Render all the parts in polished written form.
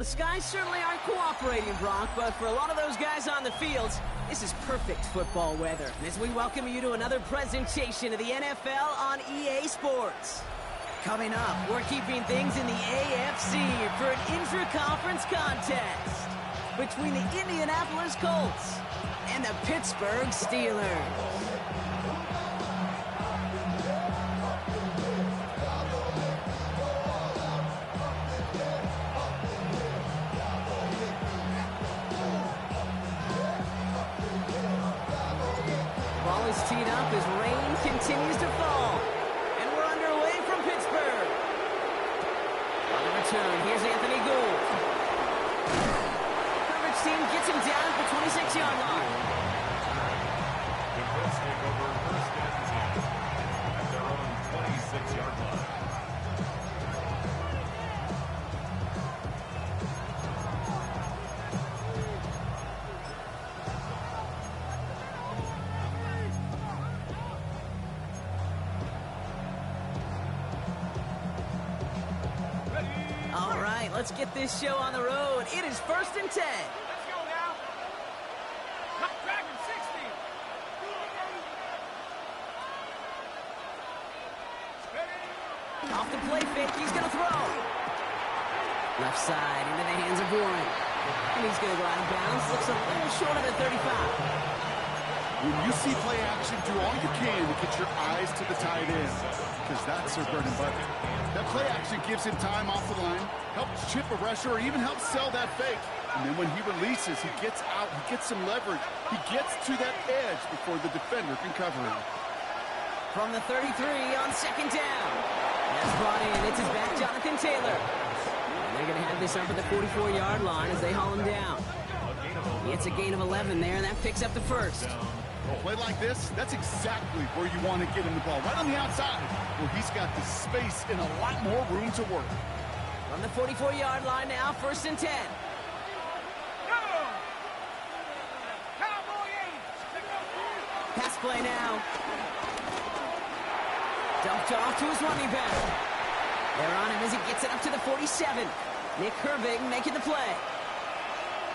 The skies certainly aren't cooperating, Brock, but for a lot of those guys on the fields, this is perfect football weather. As we welcome you to another presentation of the NFL on EA Sports. Coming up, we're keeping things in the AFC for an intra-conference contest between the Indianapolis Colts and the Pittsburgh Steelers. Ball is teed up as rain continues to fall. And we're underway from Pittsburgh. On the return, here's Anthony Gould. Coverage team gets him down at the 26-yard line. The Colts take over first and 10 at their own 26-yard line. All right, let's get this show on the road. It is 1st and 10. Let's go now. Hot Dragon 60. Ready? Off the play fake, he's going to throw. Left side into the hands of Warren. And he's going to go out of bounds. Looks a little short of the 35. When you see play action, do all you can to get your eyes to the tight end, because that's their bread and butter. That play action gives him time off the line, helps chip a rusher, or even helps sell that fake. And then when he releases, he gets out, he gets some leverage. He gets to that edge before the defender can cover him. From the 33 on 2nd down. That's brought in. It's his back, Jonathan Taylor. And they're going to have this up at the 44-yard line as they haul him down. It's a gain of 11 there, and that picks up the first. A play like this, that's exactly where you want to get him the ball, right on the outside, where he's got the space and a lot more room to work. From the 44-yard line now, 1st and 10. Go! Cowboy 8. Pass play now. Dumped off to his running back. They're on him as he gets it up to the 47. Nick Herbig making the play.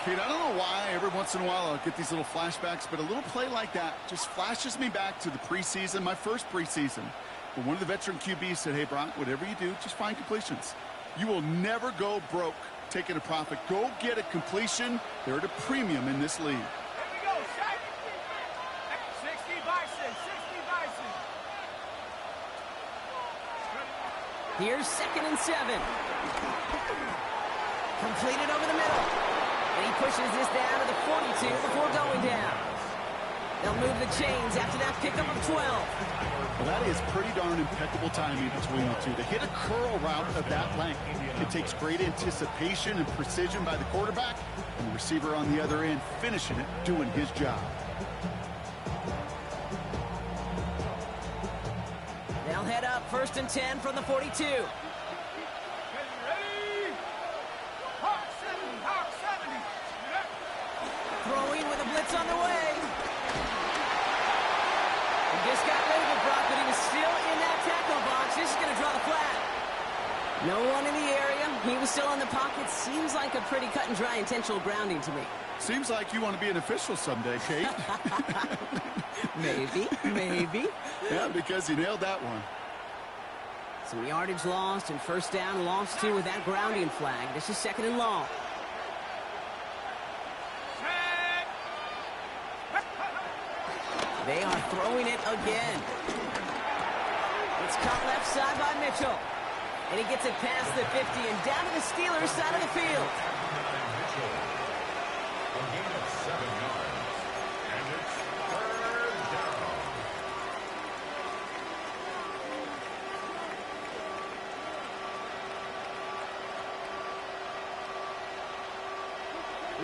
Kate, I don't know why every once in a while I'll get these little flashbacks, but a little play like that just flashes me back to the preseason, my first preseason. When one of the veteran QBs said, hey, Brock, whatever you do, just find completions. You will never go broke taking a profit. Go get a completion. They're at a premium in this league. Here we go, set. 60 Bison, 60 Bison. Here's 2nd and 7. Completed over the middle. And he pushes this down to the 42 before going down. They'll move the chains after that pickup of 12. Well, that is pretty darn impeccable timing between the two. To hit a curl route of that length, it takes great anticipation and precision by the quarterback, and the receiver on the other end finishing it, doing his job. They'll head up 1st and 10 from the 42. Ready? Hawk 70, Hawk 70. Throwing with a blitz on the way. He just got rid of it, Brock, but he was still in that tackle box. This is going to draw the flag. No one in the area. He was still in the pocket. Seems like a pretty cut and dry intentional grounding to me. Seems like you want to be an official someday, Kate. Maybe. Yeah, because you nailed that one. Some yardage lost and 1st down lost too with that grounding flag. This is 2nd and long. They are throwing it again. It's caught left side by Mitchell. And he gets it past the 50 and down to the Steelers' side of the field. Mitchell, a gain of 7 yards, and it's 3rd down.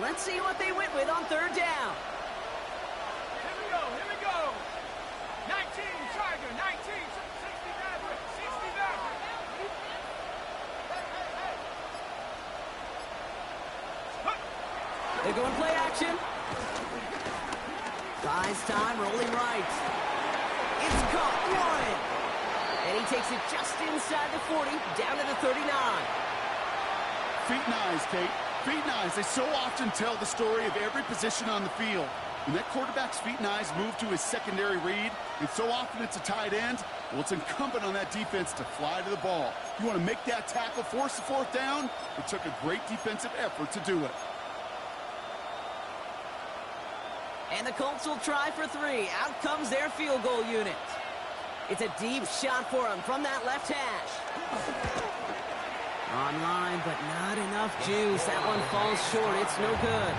Let's see what they went with on 3rd down. Here we go. 19, Tiger, 19, 60 Maverick, 60 Maverick. They're going play action. Buys time, rolling right. It's caught, Warren. And he takes it just inside the 40, down to the 39. Feet and eyes, Kate. Feet and eyes, they so often tell the story of every position on the field. When that quarterback's feet and eyes move to his secondary read, and so often it's a tight end, well, it's incumbent on that defense to fly to the ball. You want to make that tackle, force the fourth down? It took a great defensive effort to do it. And the Colts will try for 3. Out comes their field goal unit. It's a deep shot for him from that left hash. Online, but not enough juice. That one falls short. It's no good.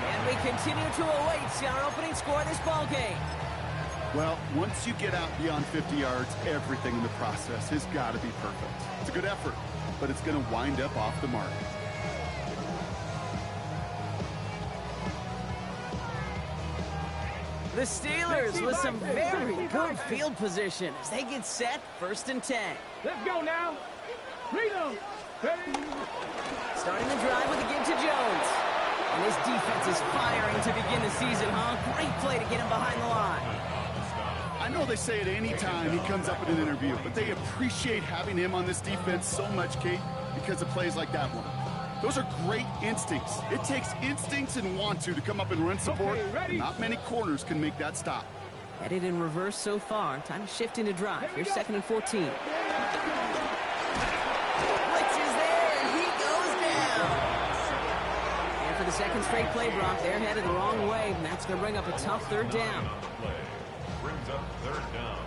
And we continue to await our opening score of this ball game. Well, once you get out beyond 50 yards, everything in the process has got to be perfect. It's a good effort, but it's going to wind up off the mark. The Steelers with some very good field position as they get set, 1st and 10. Let's go now. Freedom. Starting the drive with a give to Jones. And this defense is firing to begin the season, huh? Great play to get him behind the line. I know they say it any time he comes up in an interview, but they appreciate having him on this defense so much, Kate, because of plays like that one. Those are great instincts. It takes instincts and want to come up and run support. And not many corners can make that stop. Headed in reverse so far. Time to shift into drive. Here's 2nd and 14. Blitz is there, and he goes down. And for the second straight play, Brock, they're headed the wrong way, and that's going to bring up a tough 3rd down. Brings up 3rd down.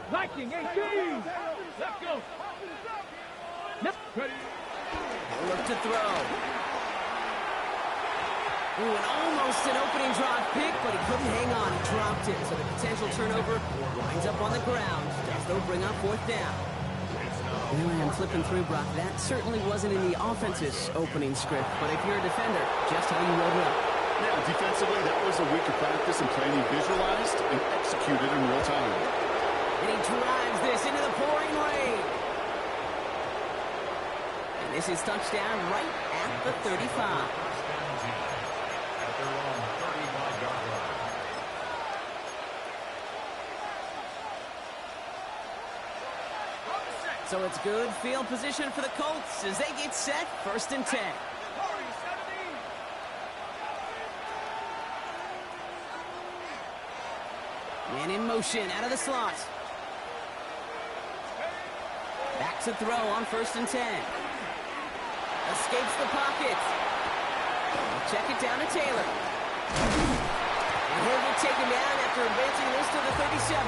Viking 18. Let's go. Ready. Look to throw. Ooh, and almost an opening drop pick, but he couldn't hang on. He dropped it, so the potential turnover winds up on the ground. As they'll bring up 4th down. Anyway, I'm flipping through, Brock. That certainly wasn't in the offense's opening script, but if you're a defender, just how you wrote it up. Yeah, defensively, that was a week of practice and planning visualized and executed in real time. And he drives this into the pouring rain. And this is touchdown right at the 35. At their own 35-yard line. So it's good field position for the Colts as they get set, 1st and 10. Man in motion out of the slot. Back to throw on 1st and 10. Escapes the pocket. Check it down to Taylor. And he'll get taken down after advancing this to the 37.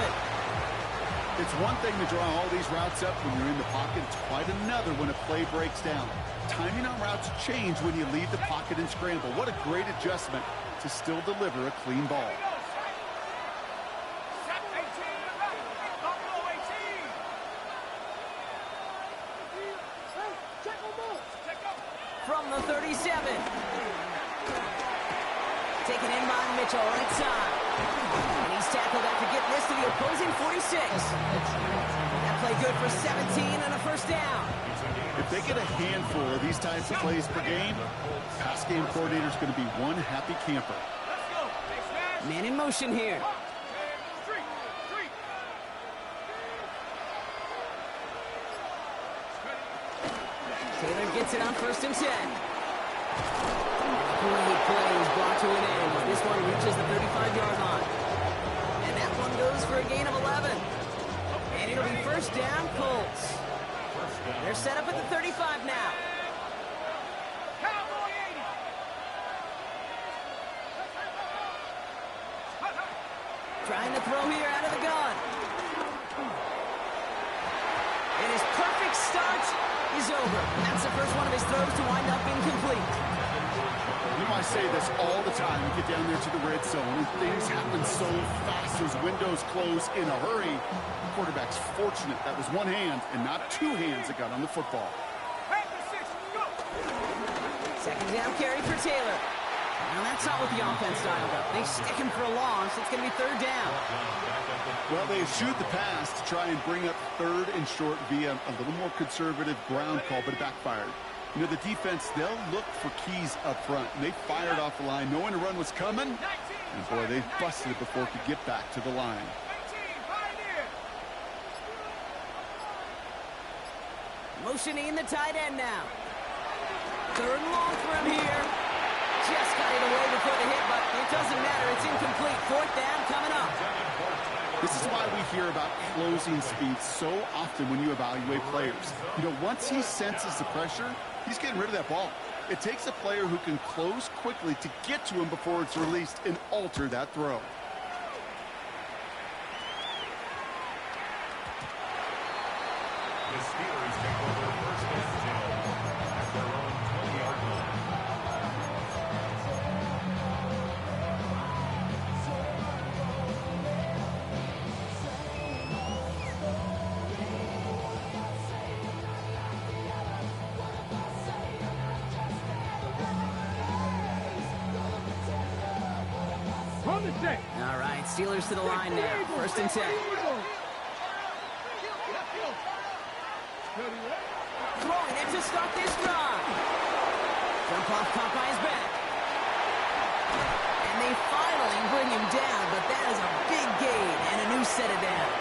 It's one thing to draw all these routes up when you're in the pocket. It's quite another when a play breaks down. Timing on routes change when you leave the pocket and scramble. What a great adjustment to still deliver a clean ball. From the 37. Taken in by Mitchell, right side. And he's tackled after getting this to the opposing 46. That play good for 17 and a 1st down. If they get a handful of these types of plays per game, pass game coordinator's going to be one happy camper. Man in motion here. Taylor gets it on 1st and 10. Great play is brought to an end. This one reaches the 35-yard line. And that one goes for a gain of 11. And it'll be 1st down, Colts. They're set up at the 35 now. Trying to throw here out of the gun. And his perfect start is over. That's the first one of his throws to wind up incomplete. You know, I say this all the time. You get down there to the red zone, and things happen so fast. Those windows close in a hurry. The quarterback's fortunate that was one hand and not 2 hands that got on the football. 2nd down carry for Taylor. Now that's not what the offense dialed up. They stick him for a loss. It's going to be third down. Well, they eschewed the pass to try and bring up third and short via a little more conservative ground call, but it backfired. You know, the defense, they'll look for keys up front. And they fired off the line knowing a run was coming. And, boy, they busted it before it could get back to the line. Motioning the tight end now. Third and long for him here. Just got it away before the hit, but it doesn't matter. It's incomplete. Fourth down coming up. This is why we hear about closing speed so often when you evaluate players. You know, once he senses the pressure, he's getting rid of that ball. It takes a player who can close quickly to get to him before it's released and alter that throw. The Steelers take over first and 10 at their own 20-yard line. From the set. All right, Steelers to the line now. First and 10. Throwing it to start this drive. Jump off caught by his back. And they finally bring him down, but that is a big gain and a new set of downs.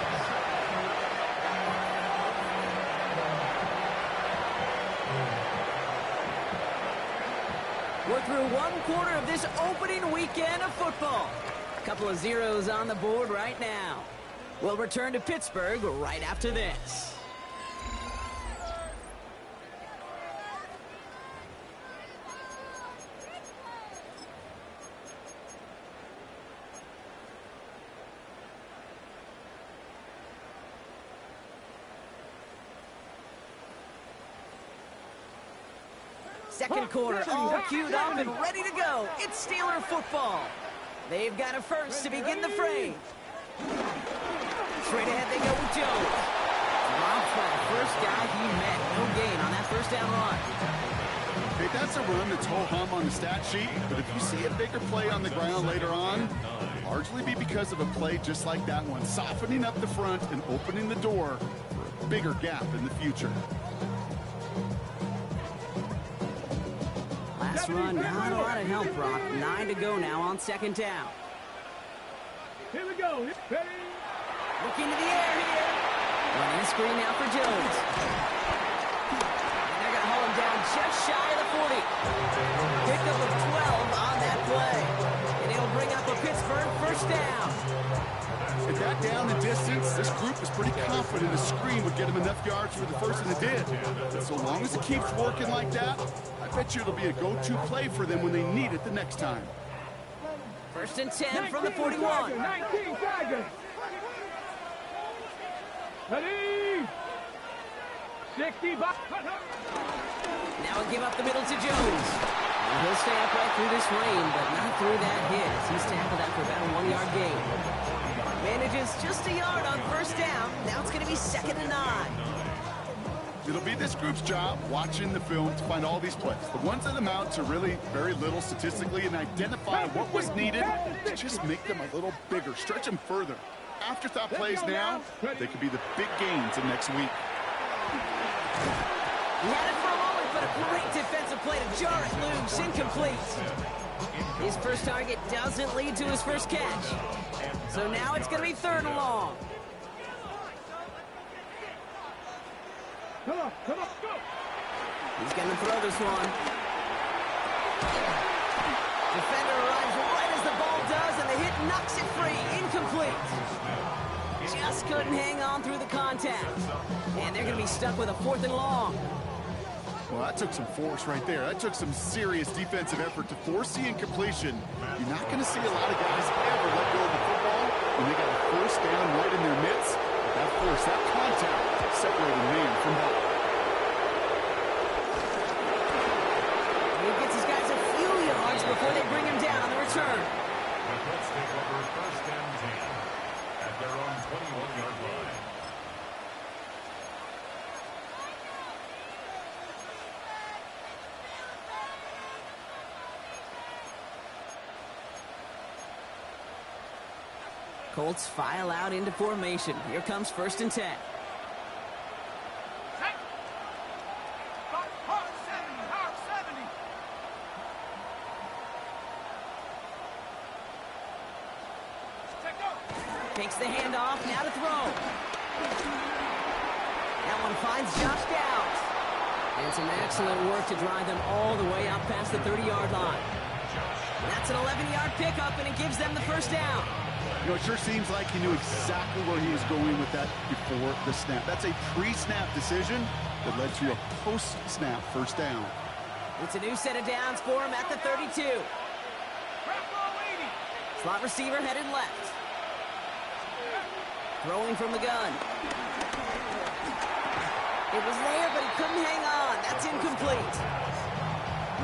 We're through one quarter of this opening weekend of football. A couple of zeros on the board right now. We'll return to Pittsburgh right after this. Second quarter, all queued up and ready to go. It's Steeler football. They've got a first to begin the frame. Straight ahead they go with Jones. Dropped by the first guy he met. No gain on that first down run. Okay, that's a run that's ho-hum on the stat sheet, but if you see a bigger play on the ground later on, it'll largely be because of a play just like that one, softening up the front and opening the door for a bigger gap in the future. Last run, not a lot of help, Brock. 9 to go now on second down. Here we go. Ready? Looking to the air here. Running a screen now for Jones. And they're going to hold him down just shy of the 40. Pickup of 12 on that play. And it'll bring up a Pittsburgh first down. At that down and distance, this group is pretty confident a screen would get him enough yards for the first, and it did. But so long as it keeps working like that, I bet you it'll be a go-to play for them when they need it the next time. First and 10 from the 41. 19 Tigers. Ready? 60 back. Now a give up the middle to Jones. And he'll stay upright through this rain, but not through that hit. He's tackled after about a 1-yard gain. Manages just a yard on first down. Now it's going to be second and 9. It'll be this group's job watching the film to find all these plays. The ones that amount to really very little statistically and identify what was needed to just make them a little bigger, stretch them further. Afterthought plays now, they could be the big gains of next week. He had it for a moment, but a great defensive play to jar it loose, incomplete. His first target doesn't lead to his first catch. So now it's going to be third and long. Come on, go. He's going to throw this one. Defender arrives right as the ball does, and the hit knocks it free. Incomplete. Just couldn't hang on through the contact. And they're going to be stuck with a fourth and long. Well, that took some force right there. That took some serious defensive effort to force the incompletion. You're not going to see a lot of guys ever let go of the football when they got a first down right in their midst. But that force, that contact, separated man from ball. He gets his guys a few yards before they bring him down on the return. The Colts take over first and 10 at their own 21-yard line. Colts file out into formation. Here comes 1st and 10. Set. Hard 70, hard 70. Check go. Takes the handoff, now to throw. That one finds Josh Downs. And some excellent work to drive them all the way out past the 30-yard line. That's an 11-yard pickup, and it gives them the 1st down. You know, it sure seems like he knew exactly where he was going with that before the snap. That's a pre-snap decision that led to a post-snap 1st down. It's a new set of downs for him at the 32. Crap ball 80. Slot receiver headed left. Throwing from the gun. It was there, but he couldn't hang on. That's incomplete.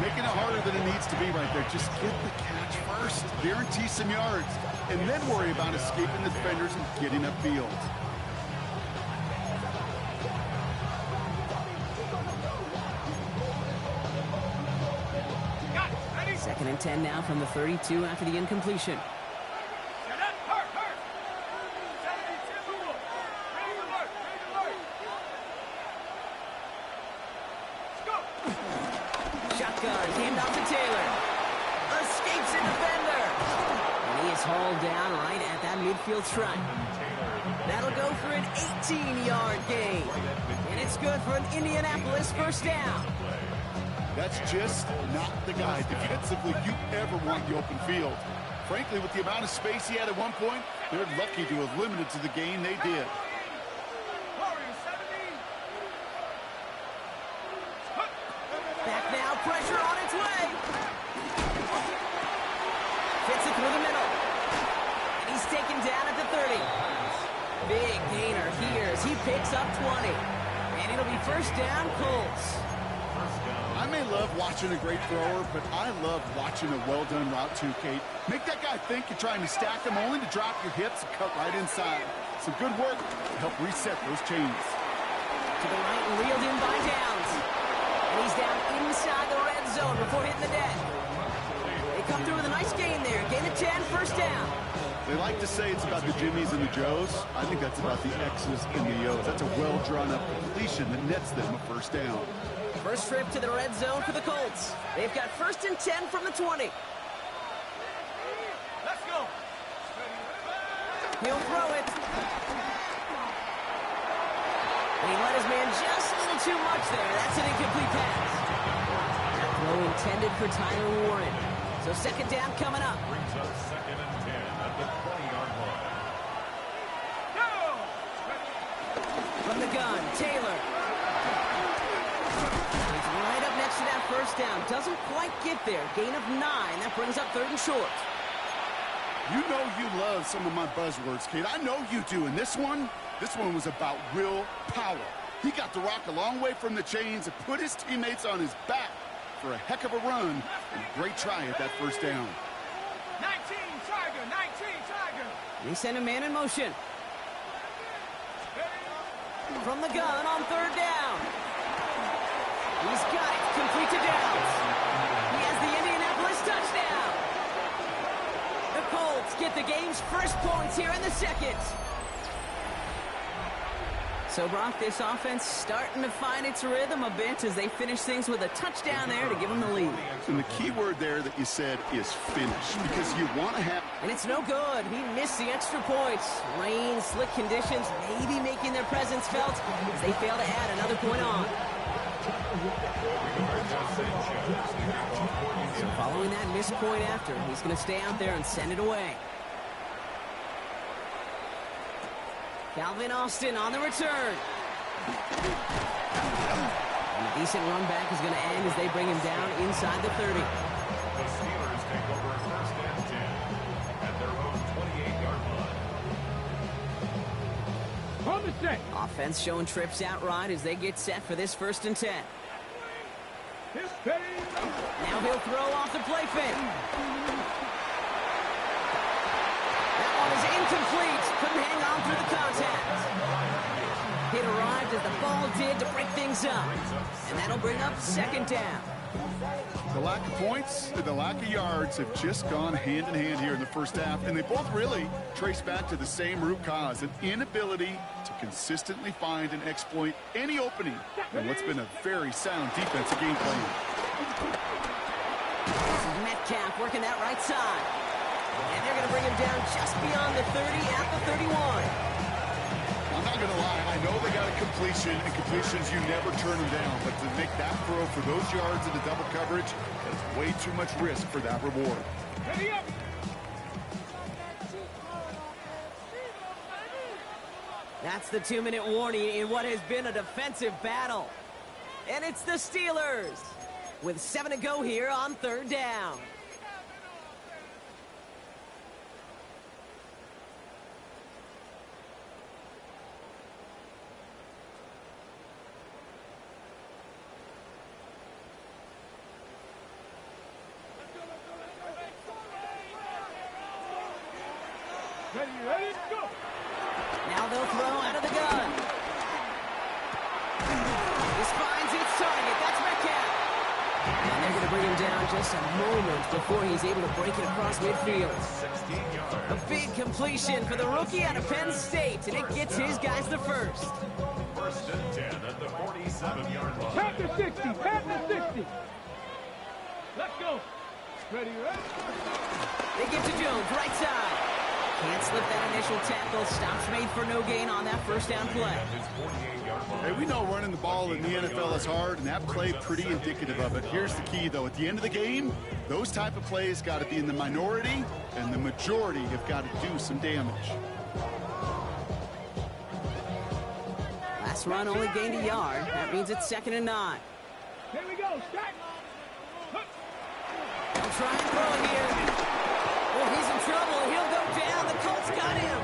Making it harder than it needs to be right there. Just get the catch first. Guarantee some yards. And then worry about escaping the defenders and getting upfield. Got it. Ready? 2nd and 10 now from the 32 after the incompletion. Set up. Hurt. 72. Ready alert. Let's go. Shotgun, hand off to Taylor. Escapes a defender. And he is hauled down right at that midfield stripe. That'll go for an 18-yard gain. And it's good for an Indianapolis 1st down. That's just not the guy defensively you ever want in the open field. Frankly, with the amount of space he had at one point, they're lucky to have limited to the gain they did. Warriors 17. Back now, pressure on its way. Fits it through the middle. And he's taken down at the 30. Big gainer here as he picks up 20. And it'll be 1st down, Colts. I may love watching a great thrower, but I love watching a well-done route too, Kate. Make that guy think you're trying to stack him only to drop your hips and cut right inside. Some good work to help reset those chains. To the right and reeled in by Downs. And he's down inside the red zone before hitting the deck. They come through with a nice gain there. Gain of 10, 1st down. They like to say it's about the Jimmies and the Joes. I think that's about the X's and the O's. That's a well-drawn-up completion that nets them a 1st down. First trip to the red zone for the Colts. They've got 1st and 10 from the 20. Let's go. He'll throw it. And he let his man just a little too much there. That's an incomplete pass. That throw intended for Tyler Warren. So 2nd down coming up. Brings up 2nd and 10 at the 20-yard line. Go. From the gun, Taylor. He's right up next to that 1st down. Doesn't quite get there. Gain of 9. That brings up 3rd and short. You know you love some of my buzzwords, Kate. I know you do. And this one was about will power. He got the rock a long way from the chains and put his teammates on his back for a heck of a run and a great try at that 1st down. 19 Tiger. They send a man in motion. From the gun on 3rd down. He's got it. Complete to Downs. He has the Indianapolis touchdown. The Colts get the game's 1st points here in the 2nd. So, Brock, this offense starting to find its rhythm a bit as they finish things with a touchdown there to give them the lead. And the key word there that you said is finish, because you want to have... And it's no good. He missed the extra points. Rain, slick conditions, maybe making their presence felt as they fail to add another point on. So following that missed point after, he's going to stay out there and send it away. Calvin Austin on the return. And a decent run back is going to end as they bring him down inside the 30. The Steelers take over 1st and 10 at their own 28-yard line. On the set. Offense showing trips out right as they get set for this 1st and 10. His steady. Now he'll throw off the play fake. That one is incomplete. Couldn't hang on through the contact. It arrived as the ball did to break things up. And that'll bring up 2nd down. The lack of points and the lack of yards have just gone hand in hand here in the first half, and they both really trace back to the same root cause, an inability to consistently find and exploit any opening in what's been a very sound defensive game plan. Metcalf working that right side. And they're going to bring him down just beyond the 30 at the 31. I'm not going to lie, I know they got a completion, and completions, you never turn them down. But to make that throw for those yards in the double coverage, that's way too much risk for that reward. Ready up. That's the 2-minute warning in what has been a defensive battle. And it's the Steelers with 7 to go here on 3rd down. Ready, go. Now they'll throw out of the gun. This finds its target. That's Metcalf. And they're going to bring him down just a moment before he's able to break it across midfield. 16 yards. A big completion for the rookie out of Penn State, and it gets his guys the first. 1st and 10 at the 47-yard line. Pat the 60, pat the 60. Let's go. Ready. They get to Jones, right side. Can't slip that initial tackle. Stops made for no gain on that 1st down play. His 48-yard line. Hey, we know running the ball in the NFL is hard, and that play pretty indicative of it. Here's the key, though. At the end of the game, those type of plays got to be in the minority, and the majority have got to do some damage. Last run only gained a yard. That means it's 2nd and 9. Here we go. Stack. They'll try and throw it here. Oh, he's in trouble. He'll go down. The Colts got him.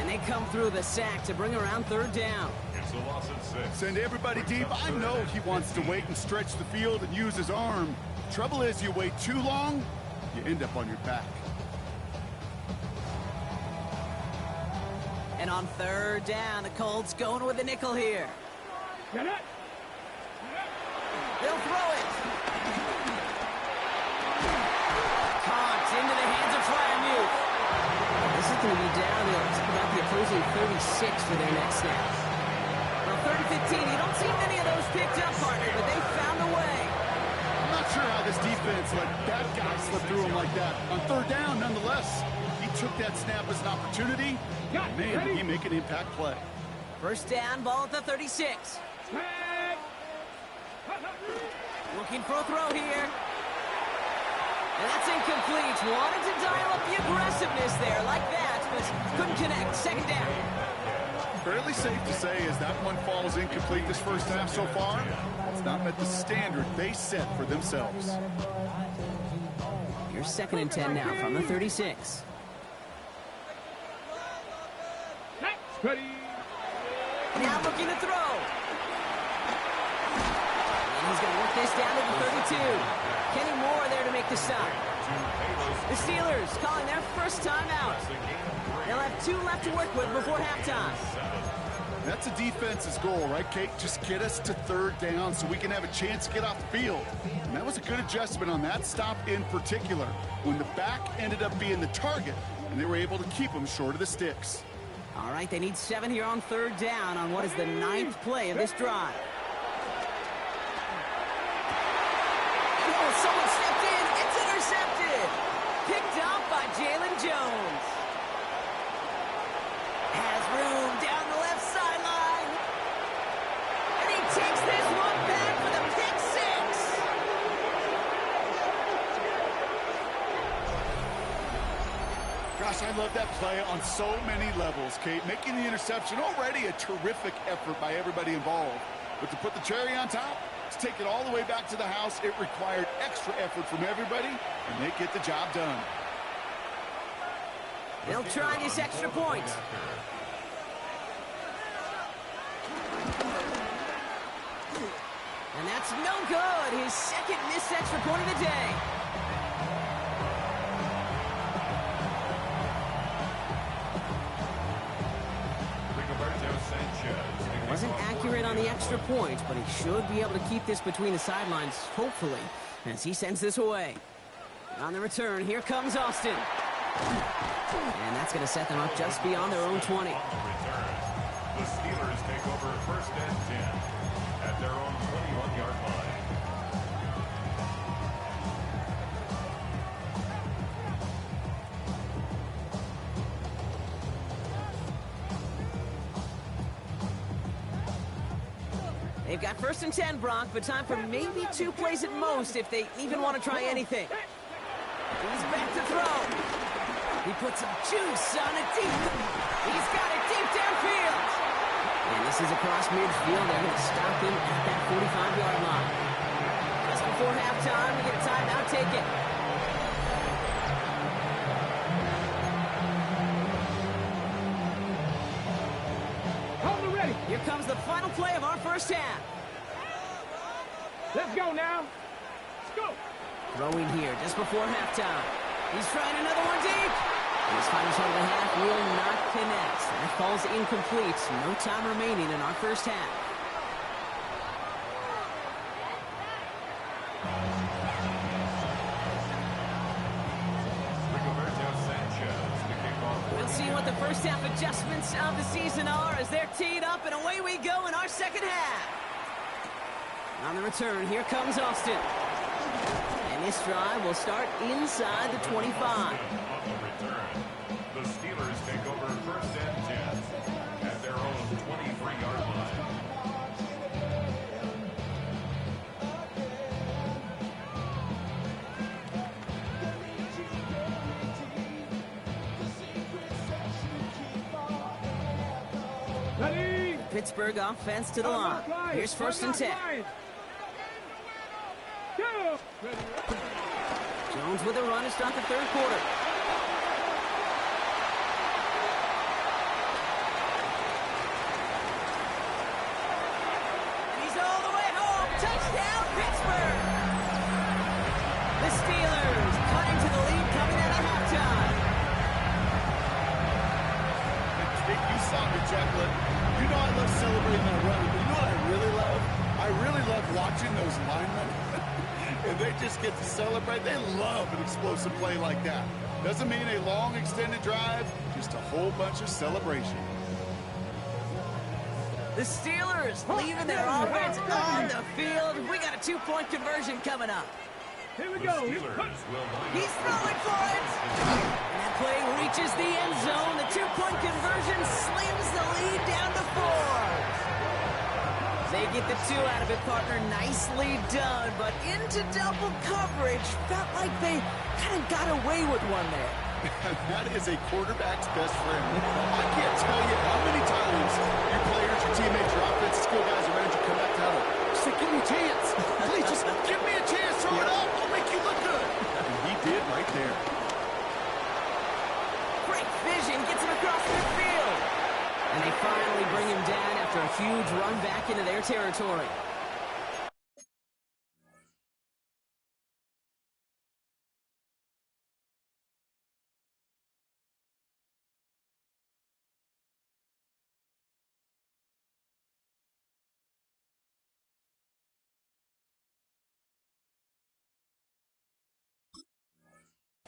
And they come through the sack to bring around 3rd down. It's a loss of 6. Send everybody deep. I know he wants to wait and stretch the field and use his arm. Trouble is, you wait too long, you end up on your back. And on 3rd down, the Colts going with the nickel here. Get it. They'll throw it. Caught into the hands of Fryermuth. This is going to be down to about the opposing 36 for their next snap. Well, 3rd and 15, you don't see many of those picked up, partner, but they found a way. I'm not sure how this defense let that guy slip through him like that. On 3rd down, nonetheless, he took that snap as an opportunity. Man, did he make an impact play. 1st down, ball at the 36. Looking for a throw here. And that's incomplete. Wanted to dial up the aggressiveness there like that, but couldn't connect. 2nd down. Fairly safe to say as that one falls incomplete this first half so far, it's not met the standard they set for themselves. Here's 2nd and 10 now from the 36. Ready. Now looking to throw. And he's going to work this down to the 32. Kenny Moore there to make the stop. The Steelers calling their first timeout. They'll have 2 left to work with before halftime. That's a defense's goal, right, Kate? Just get us to 3rd down so we can have a chance to get off the field. And that was a good adjustment on that stop in particular, when the back ended up being the target, and they were able to keep them short of the sticks. All right, they need 7 here on 3rd down on what is the 9th play of this drive. Oh, someone stepped in. It's intercepted. Picked up by Jalen Jones. Has room down the left sideline. And he takes this one back for the pick 6. Gosh, I love that play on so many levels, Kate. Making the interception, already a terrific effort by everybody involved. But to put the cherry on top, to take it all the way back to the house, it required extra effort from everybody, and they get the job done. They'll try this extra point. And that's no good. His 2nd missed extra point of the day. Wasn't accurate accurate on the extra point, but he should be able to keep this between the sidelines, hopefully, as he sends this away. On the return, here comes Austin. And that's going to set them up just beyond their own 20. On the return, the Steelers take over first and 10 at their own 21-yard line. They've got first and 10, Brock, but time for maybe 2 plays at most if they even want to try anything. He's back to throw. He puts some juice on it deep. He's got it deep downfield. And this is across midfield. They're going to stop him at that 45-yard line. Just before halftime, we get a timeout. Take it. Hold it ready. Here comes the final play of our first half. Let's go now. Let's go. Throwing here just before halftime. He's trying another one deep. And his final shot of the half will not connect. That falls incomplete. No time remaining in our first half. We'll see what the first half adjustments of the season are as they're teed up, and away we go in our second half. On the return, here comes Austin. And this drive will start inside the 25. On the return, the Steelers take over first and 10 at their own 23-yard line. Ready. Pittsburgh offense to the line. Here's first and 10. Go. Jones with a run to start the third quarter. And he's all the way home. Touchdown, Pittsburgh! The Steelers cutting to the lead coming out of halftime. You saw me, Jacqueline. You know I love celebrating that run. But you know what I really love? I really love watching those linemen. And they just get to celebrate. They love an explosive play like that. Doesn't mean a long extended drive, just a whole bunch of celebration. The Steelers leaving their offense on the field. We got a 2-point conversion coming up. Here we The go. Steelers will line He's up throwing for it. And that play reaches the end zone. The 2-point conversion slims the lead down to 4. They get the 2 out of it, partner. Nicely done, but into double coverage. Felt like they kind of got away with one there. That is a quarterback's best friend. I can't tell you how many times your players, your teammates, your offensive skill guys around you come back to huddle. Just say, give me a chance. Please, just give me a chance. Throw it up. I'll make you look good. And he did right there. Great vision. Gets him across midfield. And they finally bring him down after a huge run back into their territory.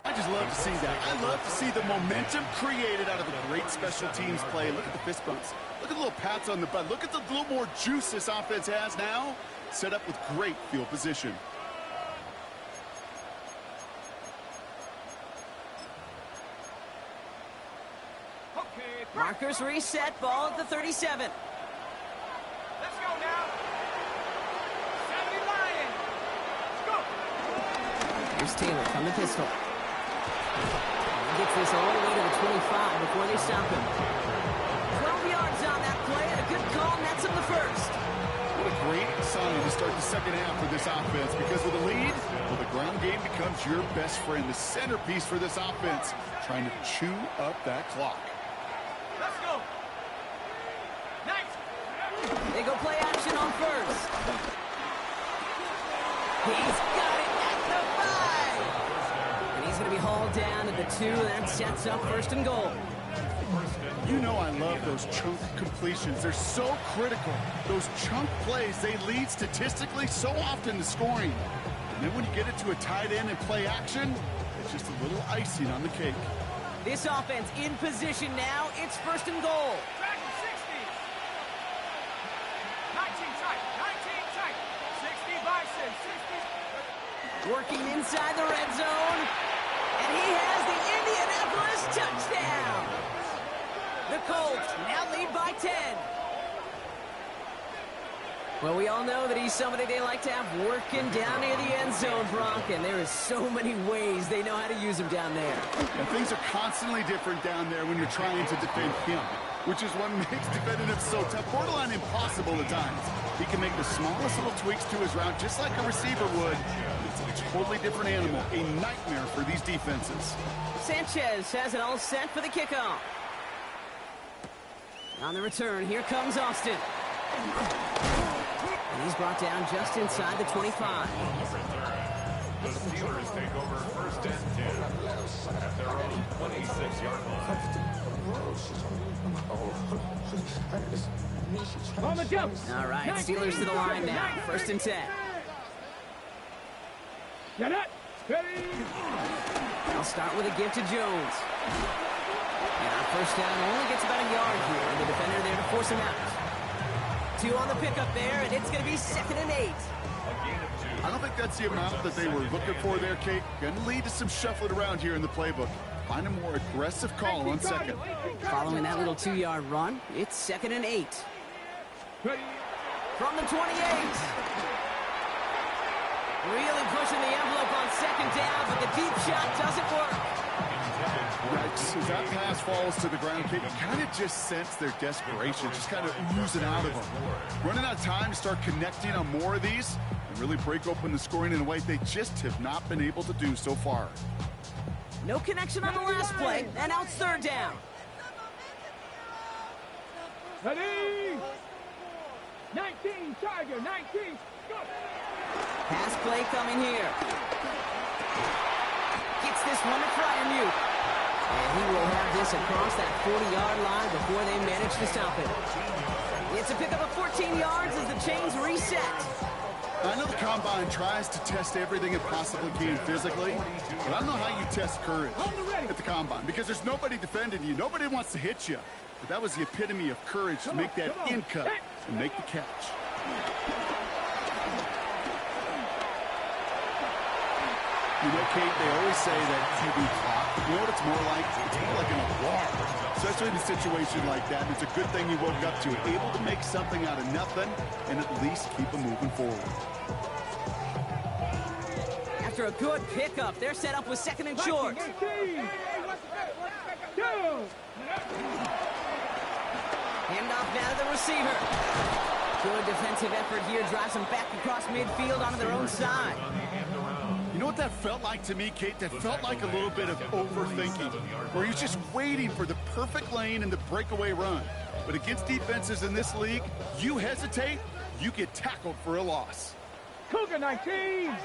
I just love to see that. I love to see the momentum created out of a great special teams play. Look at the fist bumps. Look at the little pats on the butt. Look at the little more juice this offense has now. Set up with great field position. Okay. Markers reset. Ball at the 37. Let's go now. 70 Lions. Let's go. Here's Taylor from the pistol. He gets this all the way to the 25 before they stop him. 12 yards on that play, and a good call nets him the first. What a great sign to start the second half for this offense, because with a lead, well, the ground game becomes your best friend, the centerpiece for this offense, trying to chew up that clock. Let's go. Nice. They go play action on first. He's got it at the 5. And he's going to be hauled down to the 2. That sets up first and goal. You know I love those chunk completions. They're so critical. Those chunk plays, they lead statistically so often to scoring. And then when you get it to a tight end and play action, it's just a little icing on the cake. This offense in position now. It's first and goal. Dragon 60. 19 tight. 19 tight. 60 bison. 60. Working inside the red zone. And he has the Indianapolis touchdown. The Colts now lead by 10. Well, we all know that he's somebody they like to have working down near the end zone, Bronk, and there is so many ways they know how to use him down there. And things are constantly different down there when you're trying to defend him, which is what makes defending him so tough, borderline impossible at times. He can make the smallest little tweaks to his route, just like a receiver would. It's a totally different animal, a nightmare for these defenses. Sanchez has it all set for the kickoff. On the return, here comes Austin. And he's brought down just inside the 25. The Steelers take over first and 10 at their own 26-yard line. On the jump. All right, Steelers to the line now. First and 10. Get it. Ready. I'll start with a give to Jones. And on first down, only gets about a yard here. And the defender there to force him out. 2 on the pickup there, and it's going to be 2nd and 8. I don't think that's the amount that they were looking for there, Kate. Going to lead to some shuffling around here in the playbook. Find a more aggressive call on second. Following that little 2-yard run, it's 2nd and 8. From the 28. Really pushing the envelope on second down, but the deep shot doesn't work. Yikes. As that pass falls to the ground, Kate, you kind of just sense their desperation, just kind of oozing out of them. Running out of time to start connecting on more of these and really break open the scoring in a way they just have not been able to do so far. No connection on the last play, and now it's 3rd down. Ready. 19 Tiger. 19. Go. Pass play coming here. Gets this one to Fryermuth. And he will have this across that 40-yard line before they manage to stop it. It's a pickup of 14 yards as the chains reset. I know the Combine tries to test everything it possibly can physically, but I don't know how you test courage at the Combine because there's nobody defending you. Nobody wants to hit you. But that was the epitome of courage to make that in cut and make the catch. You know, Kate, they always say that QB clock. You know what it's more like? It's more like an alarm, especially in a situation like that. It's a good thing you woke up to it, able to make something out of nothing and at least keep them moving forward. After a good pickup, they're set up with 2nd and short. Handoff now to the receiver. Good defensive effort here, drives them back across midfield onto their own side. You know what that felt like to me, Kate? That felt like a little bit of overthinking, where he's just waiting for the perfect lane and the breakaway run. But against defenses in this league, you hesitate, you get tackled for a loss. Cougar 19.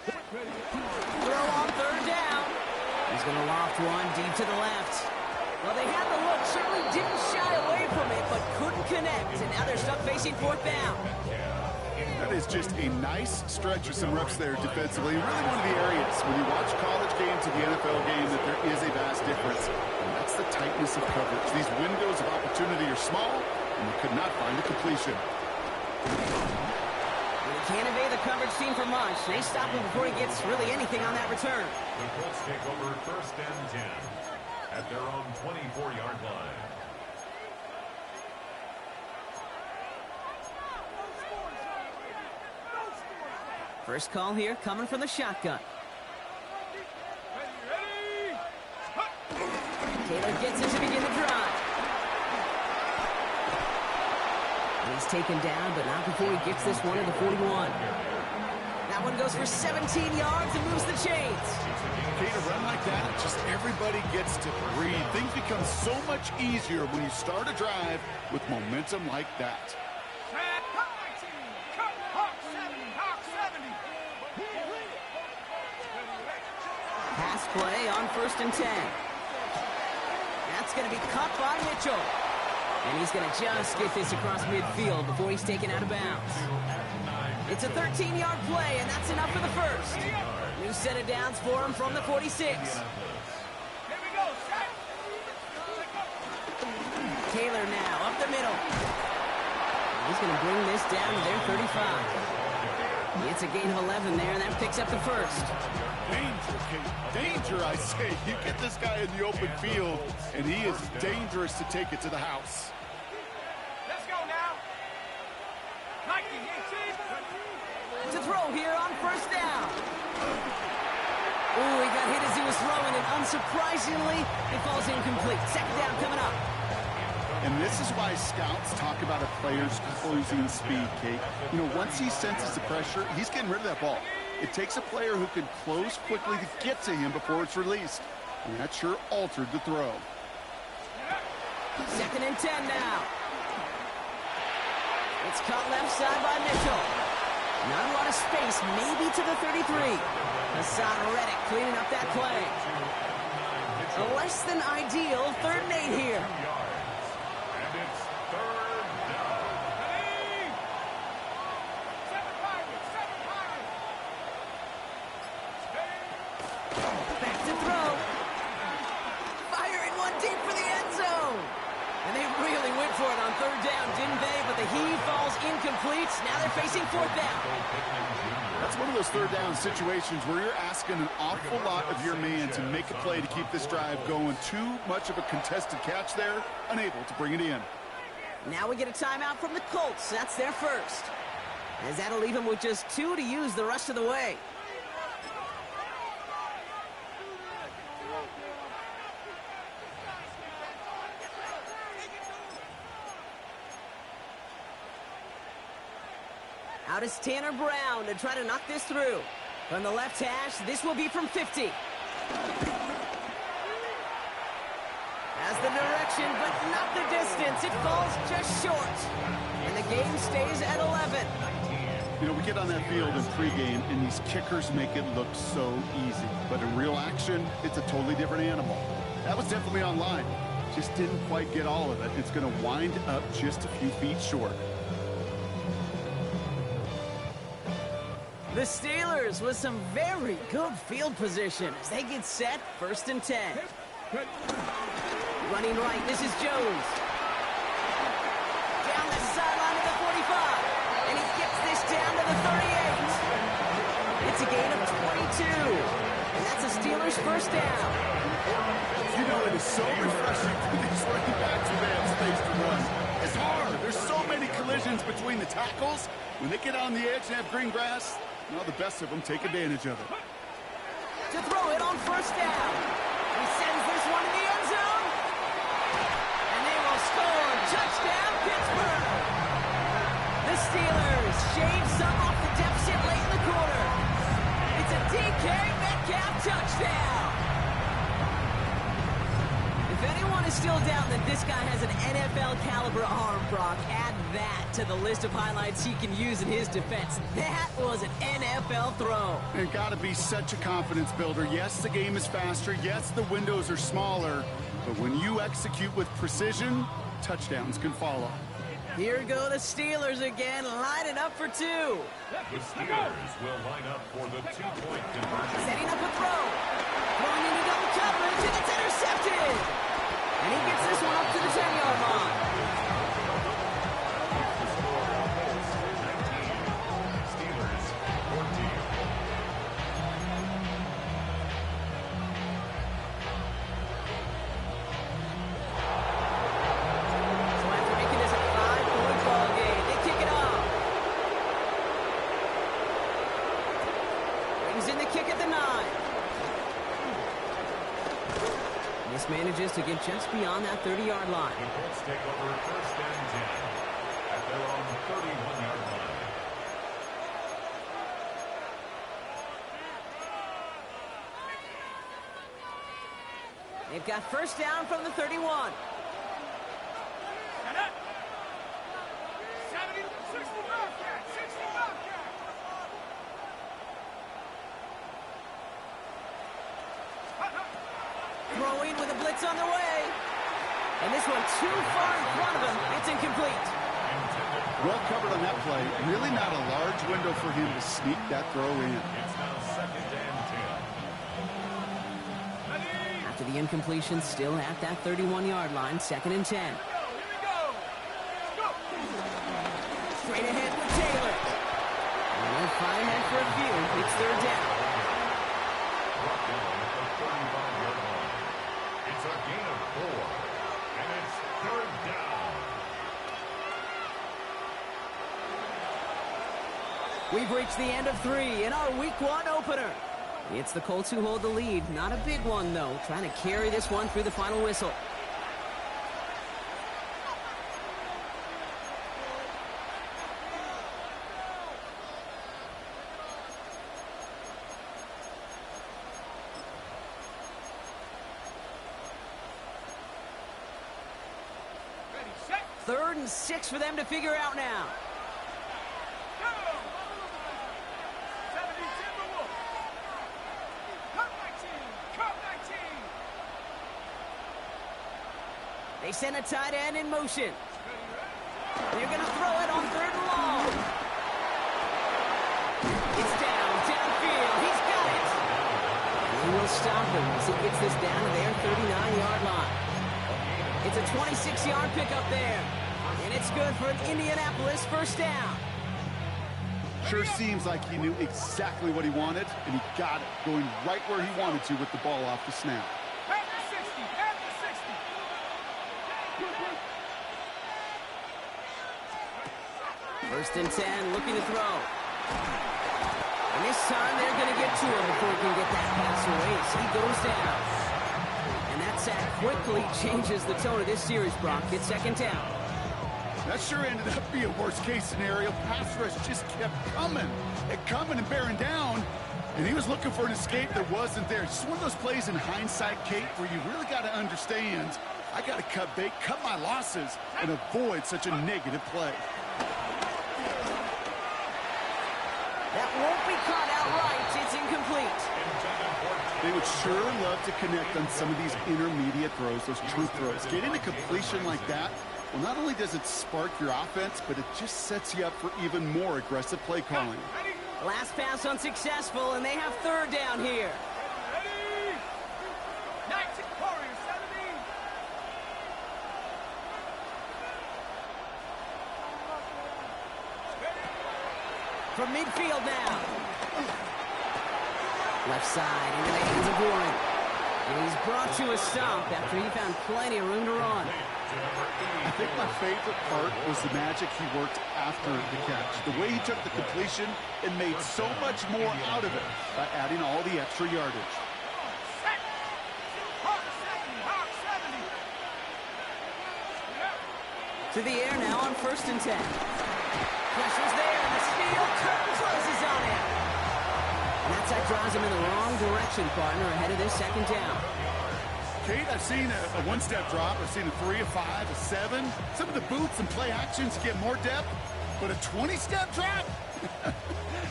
Throw on 3rd down. He's going to loft one deep to the left. Well, they had the look, certainly didn't shy away from it, but couldn't connect. And now they're stuck facing 4th down. That is just a nice stretch of some reps there defensively. Really one of the areas when you watch college games to the NFL game that there is a vast difference. And that's the tightness of coverage. These windows of opportunity are small, and they could not find a completion. They can't evade the coverage team for much. They stop him before he gets really anything on that return. The Colts take over first and 10 at their own 24-yard line. First call here coming from the shotgun. Taylor gets it to begin the drive. He's taken down, but not before he gets this one to the 41. That one goes for 17 yards and moves the chains. Okay, to run like that, just everybody gets to breathe. Things become so much easier when you start a drive with momentum like that. Pass play on 1st and 10. At It's going to be caught by Mitchell. And he's going to just get this across midfield before he's taken out of bounds. It's a 13-yard play, and that's enough for the first. New set of downs for him from the 46. Here we go, set. Taylor now, up the middle. He's going to bring this down to their 35. It's a gain of 11 there, and that picks up the first. Danger, Kate. Danger, I say. You get this guy in the open field, and he is dangerous to take it to the house. Let's go now. 19, 18. To throw here on first down. Ooh, he got hit as he was throwing, and unsurprisingly, it falls incomplete. Second down coming up. And this is why scouts talk about a player's closing speed, Kate. You know, once he senses the pressure, he's getting rid of that ball. It takes a player who can close quickly to get to him before it's released. And that sure altered the throw. Second and 10 now. It's caught left side by Mitchell. Not a lot of space, maybe to the 33. Hassan Reddick cleaning up that play. A less than ideal 3rd and 8 here. And it's 3rd down. Back to throw. Firing one deep for the end zone. And they really went for it on 3rd down, didn't they? But the heave falls incomplete. Now they're facing 4th down. That's one of those 3rd down situations where you're asking an awful lot of your man to make a play to keep this drive going. Too much of a contested catch there, unable to bring it in. Now we get a timeout from the Colts. That's their first. As that'll leave them with just 2 to use the rest of the way. Out is Tanner Brown to try to knock this through. From the left hash, this will be from 50. Has the direction, but not the distance. It falls just short. And the game stays at 11. You know, we get on that field in pregame, and these kickers make it look so easy. But in real action, it's a totally different animal. That was definitely on line. Just didn't quite get all of it. It's going to wind up just a few feet short. The Steelers with some very good field position as they get set, 1st and 10. Running right, this is Jones. Down the sideline to the 45. And he gets this down to the 38. It's a gain of 22. And that's a Steelers 1st down. You know, it is so refreshing for these running backs when they have space to run. It's hard. There's so many collisions between the tackles. When they get on the edge and have green grass, well, the best of them take advantage of it. To throw it on 1st down. He sends this one to the end zone. And they will score. Touchdown, Pittsburgh. The Steelers shave some off the deficit late in the quarter. It's a DK Metcalf touchdown. If anyone is still doubting that this guy has an NFL caliber arm, Brock, add that to the list of highlights he can use in his defense. That was an NFL throw. It got to be such a confidence builder. Yes, the game is faster. Yes, the windows are smaller. But when you execute with precision, touchdowns can follow. Here go the Steelers again, lining up for 2. The Steelers will line up for the 2-point conversion. Setting up a throw. Throwing into double coverage, and it's intercepted. And he gets this one up to the 10-yard line. 19, Steelers 14. So after making this a 5-point ball game, they kick it off. Brings in the kick at the 9. Manages to get just beyond that 30-yard line. The Colts take over 1st and 10 at their own 31-yard line. They've got 1st down from the 31. 70, 60 Bobcat, 60 Bobcat. Throwing with a blitz on the way. And this one too far in front of him. It's incomplete. Well covered on that play. Really not a large window for him to sneak that throw in. It's now 2nd and 10. After the incompletion, still at that 31-yard line, 2nd and 10. Here we go. Straight ahead with Taylor. And they'll find that for a few. It's 3rd down. Brought down at the 35-yard line. It's a gain of 4. And it's 3rd down. We've reached the end of 3 in our Week 1 opener. It's the Colts who hold the lead. Not a big one, though. Trying to carry this one through the final whistle. Ready, set, 3rd and 6 for them to figure out now. go. 70 Timberwolves. Cut 19. Cut 19. They send a tight end in motion. Ready, They're going to throw it on 3rd and long. It's downfield. He's got it. And he will stop him as he gets this down to their 39-yard line. It's a 26-yard pickup there. And it's good for an Indianapolis 1st down. Sure seems like he knew exactly what he wanted, and he got it, going right where he wanted to with the ball off the snap. at the 60. At the 60. 1st and 10, looking to throw. And this time they're going to get to him before he can get that pass away. So he goes down. And that sack quickly changes the tone of this series, Brock. It's 2nd down. That sure ended up being a worst-case scenario. Pass rush just kept coming and bearing down, and he was looking for an escape that wasn't there. Just one of those plays in hindsight, Kate, where you really got to understand, I got to cut bait, cut my losses, and avoid such a negative play. That won't be caught outright. It's incomplete. They would sure love to connect on some of these intermediate throws, those true throws. Getting a completion like that, well, not only does it spark your offense, but it just sets you up for even more aggressive play calling. Ready, Last pass unsuccessful, and they have 3rd down here. ready. 19 Warriors, 70. From midfield now. Left side into the hands of Warren. And he's brought to a stop after he found plenty of room to run. I think my favorite part was the magic he worked after the catch. The way he took the completion and made so much more out of it by adding all the extra yardage. Set. Hawk 70. Hawk 70. To the air now on 1st and 10. Pressure's there, and the steal closes on him. And that sack drives him in the wrong direction, partner, ahead of this 2nd down. Kate, I've seen a one-step drop. I've seen a 3, a 5, a 7. Some of the boots and play actions get more depth, but a 20-step drop?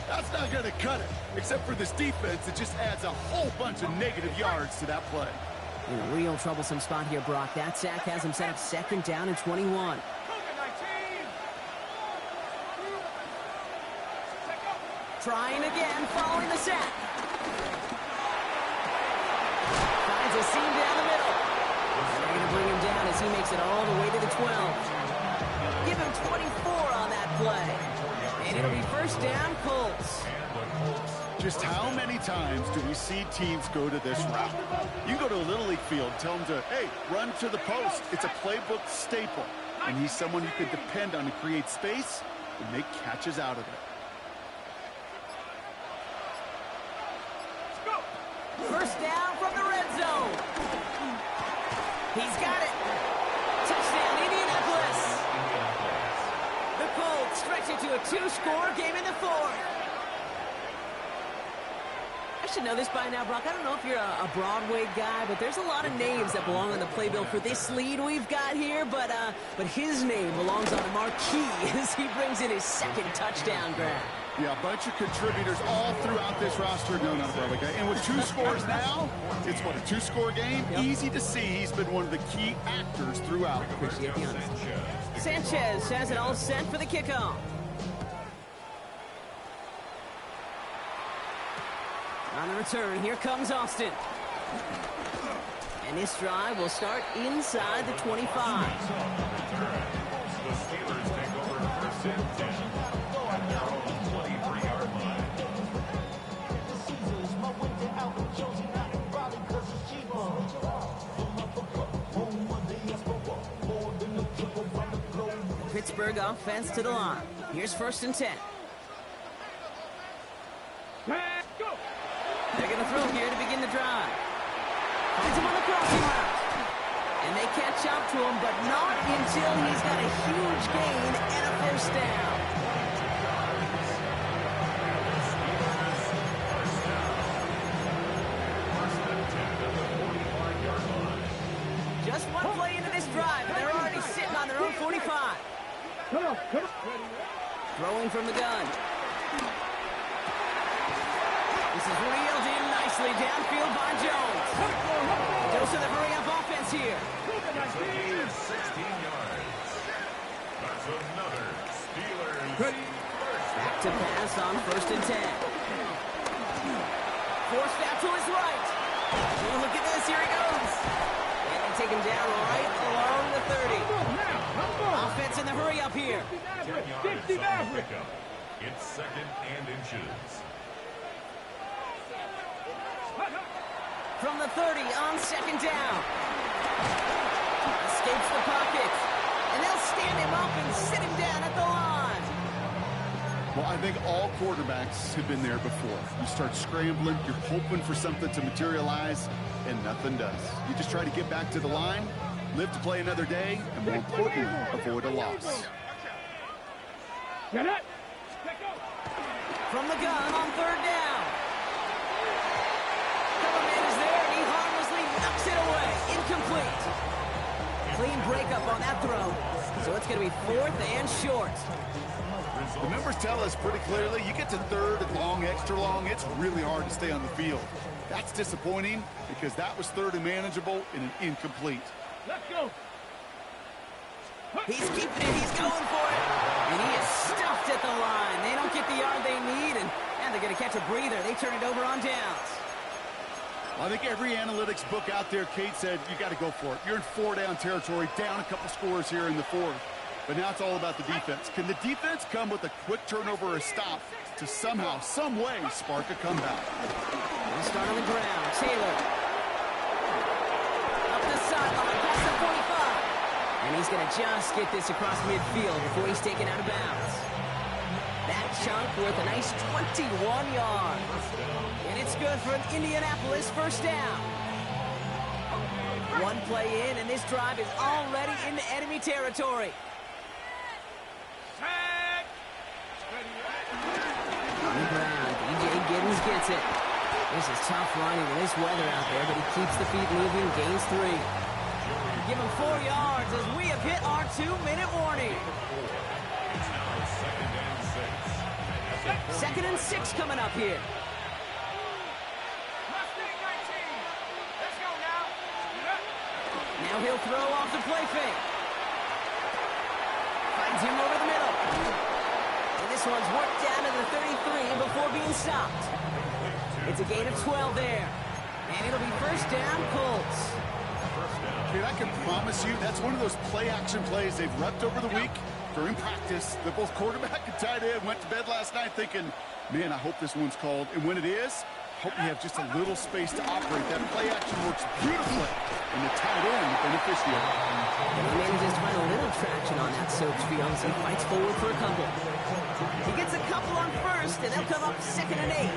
That's not going to cut it. Except for this defense, it just adds a whole bunch of negative yards to that play. In a real troublesome spot here, Brock. That sack has him set up 2nd down and 21. Cougar 19. Check up. Trying again, following the sack. Finds a seam down the middle. And they're going to bring him down as he makes it all the way to the 12. Give him 24 on that play. And it'll be 1st down, Colts. Just how many times do we see teams go to this route? You go to a Little League field, tell them to, hey, run to the post. It's a playbook staple. And he's someone you can depend on to create space and make catches out of it. Let's go. 1st down from the red zone. He's got it. Touchdown, Indianapolis. The Colts stretch it to a 2-score game in the 4th. I should know this by now, Brock. I don't know if you're a Broadway guy, but there's a lot of names that belong on the playbill for this lead we've got here. But his name belongs on the marquee as he brings in his 2nd touchdown grab. Yeah, a bunch of contributors all throughout this roster. No, not a problem. And with 2 scores now, it's what, a 2-score game? Yep. Easy to see he's been one of the key actors throughout. Appreciate the honesty. Sanchez has it all set for the kickoff. On the return, here comes Austin. And this drive will start inside the 25. The Steelers take over first and 10 at their own 23-yard line. Pittsburgh offense to the line. Here's first and 10. They're going to throw here to begin the drive. Finds him on the crossing route. And they catch up to him, but not until he's got a huge gain and a first down. Just one play into this drive, and they're already sitting on their own 45. Throwing from the gun. This is reeled in nicely downfield by Jones. Dose of the hurry-up offense here. 16 yards. That's another Steelers. Back to pass on first and 10. Forced out to his right. Oh, look at this, here he goes. And they take him down right along the 30. Offense in the hurry-up here. 10 yards on the pickup. It's second and inches. From the 30 on second down. Escapes the pocket. And they'll stand him up and sit him down at the line. Well, I think all quarterbacks have been there before. You start scrambling, you're hoping for something to materialize, and nothing does. You just try to get back to the line, live to play another day, and more importantly, avoid a loss. From the gun on third down. Coverman is there, and he harmlessly knocks it away. Incomplete. Clean breakup on that throw. So it's going to be fourth and short. The numbers tell us pretty clearly, you get to third and long, extra long, it's really hard to stay on the field. That's disappointing because that was third and manageable and an incomplete. Let's go. He's keeping it. He's going for it. And he is stuffed at the line. They don't get the yard they need, and they're going to catch a breather. They turn it over on downs. I think every analytics book out there, Kate said, you got to go for it. You're in 4-down territory, down a couple scores here in the fourth. But now it's all about the defense. Can the defense come with a quick turnover or a stop to somehow, some way, spark a comeback? They'll start on the ground. Taylor. Up the sideline, past the 45. And he's going to just get this across midfield before he's taken out of bounds. That chunk worth a nice 21 yards. And it's good for an Indianapolis first down. One play in, and this drive is already into enemy territory. On the ground, DJ Giddens gets it. This is tough running in this weather out there, but he keeps the feet moving, gains 3. Give him 4 yards as we have hit our 2-minute warning. Second and 6 coming up here. Now he'll throw off the play fake. Finds him over the middle. And this one's worked down to the 33 before being stopped. It's a gain of 12 there. And it'll be first down, Colts. Dude, I can promise you that's one of those play-action plays they've repped over the week during practice. That both quarterback and tight end went to bed last night thinking, man, I hope this one's called. And when it is, hope you have just a little space to operate. That play-action works beautifully. And the tight end, the beneficiary. And he manages to find a little traction on that Soaps field as he fights forward for a couple. He gets a couple on first, and they'll come up second and 8.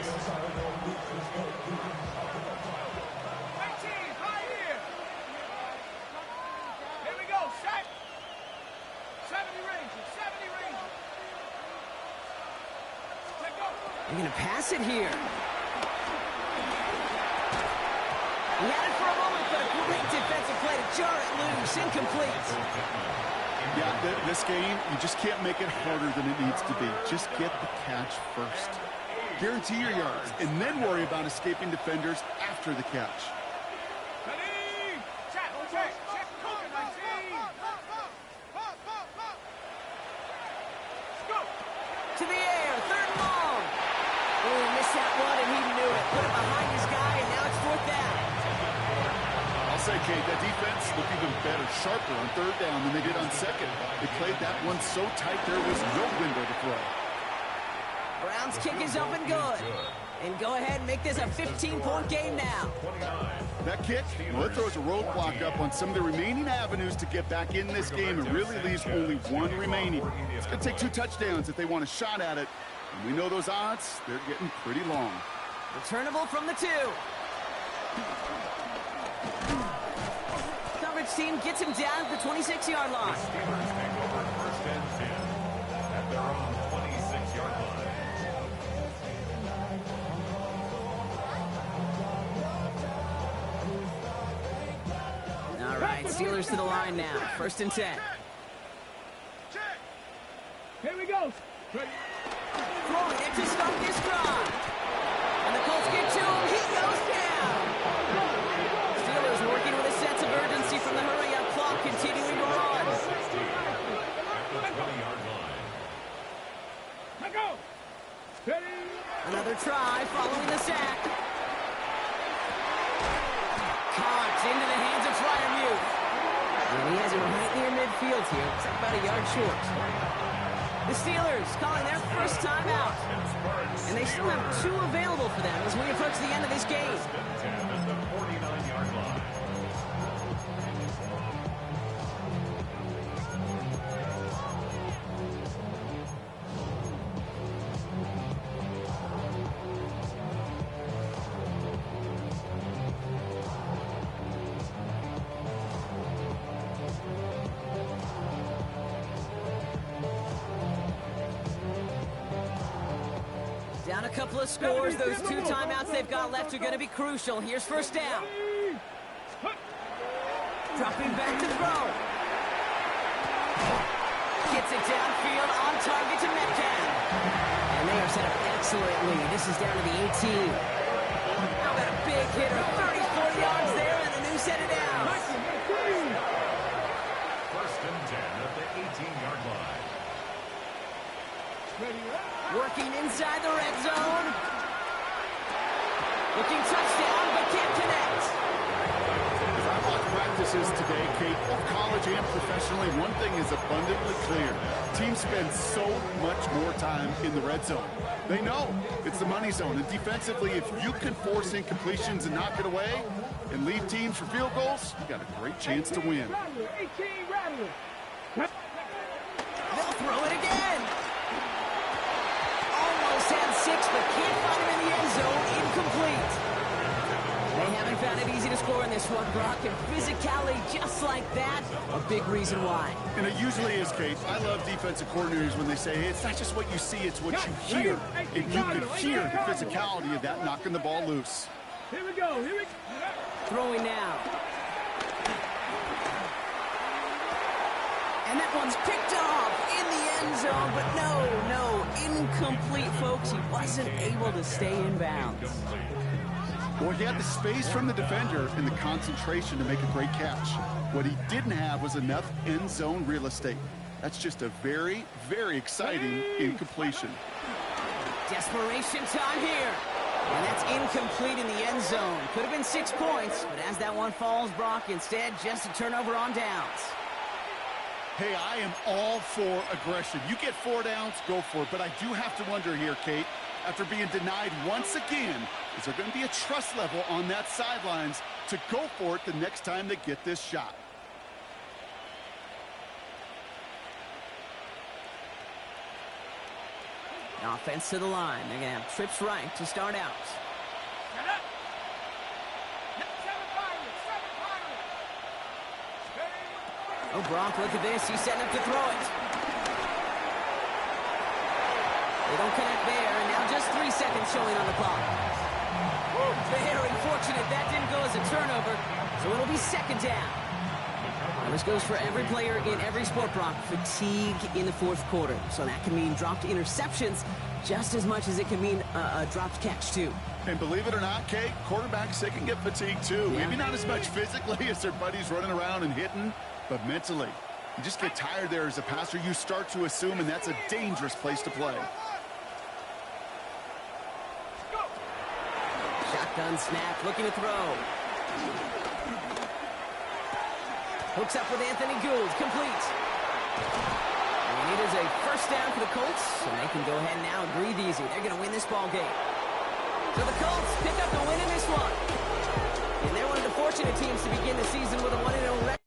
They're going to pass it here. He had it for a moment, but a great defensive play to jar it loose. Incomplete. Yeah, this game, you just can't make it harder than it needs to be. Just get the catch first. Guarantee your yards, and then worry about escaping defenders after the catch. Ready? Check. Cover 19. Go. To the air, third and long. Oh, missed that one, and he knew it. Put it behind his guy, and now it's fourth down. I'll say, Kate, that defense looked even better, sharper on third down than they did on second. They played that one so tight there was no window to throw. Browns kick is up and good. And go ahead and make this a 15-point game now. That kick, well, it throws a roadblock up on some of the remaining avenues to get back in this game and really leaves only one remaining. It's going to take 2 touchdowns if they want a shot at it. And we know those odds, they're getting pretty long. Returnable from the 2. Coverage team gets him down at the 26-yard line. Steelers take over first and 10 at their own 26-yard line. All right, Steelers to the line now. First and 10. Here we go. Throwing it to start this drive. And the Colts get to him. He goes down. Steelers working with a sense of urgency from the hurry-up clock, continuing to run. At the 20-yard line. Let go. Ready? Another try following the sack. Caught into the hands of Fryermuth. And he has it right near midfield here. It's about a yard short. The Steelers calling their first time out. And they still have 2 available for them as we approach the end of this game. First and 10 at the 49-yard line. Down a couple of scores. Those 2 timeouts they've got left are going to be crucial. Here's first down. Dropping back to throw. Gets it downfield on target to Metcalf. And they are set up excellently. This is down to the 18. How about a big hitter? 34 yards there and a new set of downs. First and 10 at the 18-yard line. Working inside the red zone. Looking touchdown, but can't connect. As I watch practices today, Kate, both college and professionally, one thing is abundantly clear. Teams spend so much more time in the red zone. They know it's the money zone. And defensively, if you can force incompletions and knock it away and lead teams for field goals, you got a great chance to win. 18 Rattler. They'll throw it again. Almost had 6, but can't find him in the end zone. Incomplete. They haven't found it easy to score in this one, Brock, and physicality just like that, a big reason why. And it usually is, Kate. I love defensive coordinators when they say, hey, it's not just what you see, it's what you hear. And you can hear the physicality of that knocking the ball loose. Here we go. Throwing now. And that one's picked off in the end zone, but no, incomplete, folks. He wasn't able to stay in bounds. Well, he had the space from the defender and the concentration to make a great catch. What he didn't have was enough end zone real estate. That's just a very, very exciting incompletion. Desperation time here. And that's incomplete in the end zone. Could have been 6 points, but as that one falls, Brock, instead just a turnover on downs. Hey, I am all for aggression. You get 4 downs, go for it. But I do have to wonder here, Kate, after being denied once again, is there going to be a trust level on that sidelines to go for it the next time they get this shot? Offense to the line. They're going to have trips right to start out. Oh, Brock, look at this. He's setting up to throw it. They don't connect there, and now just 3 seconds showing on the clock. Very fortunate that didn't go as a turnover, so it'll be second down. The Now, this goes for every player in every sport, Brock. Fatigue in the fourth quarter. So that can mean dropped interceptions just as much as it can mean a dropped catch, too. And believe it or not, Kate, quarterbacks, they can get fatigued, too. Yeah. Maybe not as much physically as their buddies running around and hitting, but mentally. You just get tired there as a passer. You start to assume, and that's a dangerous place to play. Shotgun snap, looking to throw. Hooks up with Anthony Gould, complete. And it is a first down for the Colts, and they can go ahead now and breathe easy. They're going to win this ball game. So the Colts pick up the win in this one. And they're one of the fortunate teams to begin the season with a 1-0 record.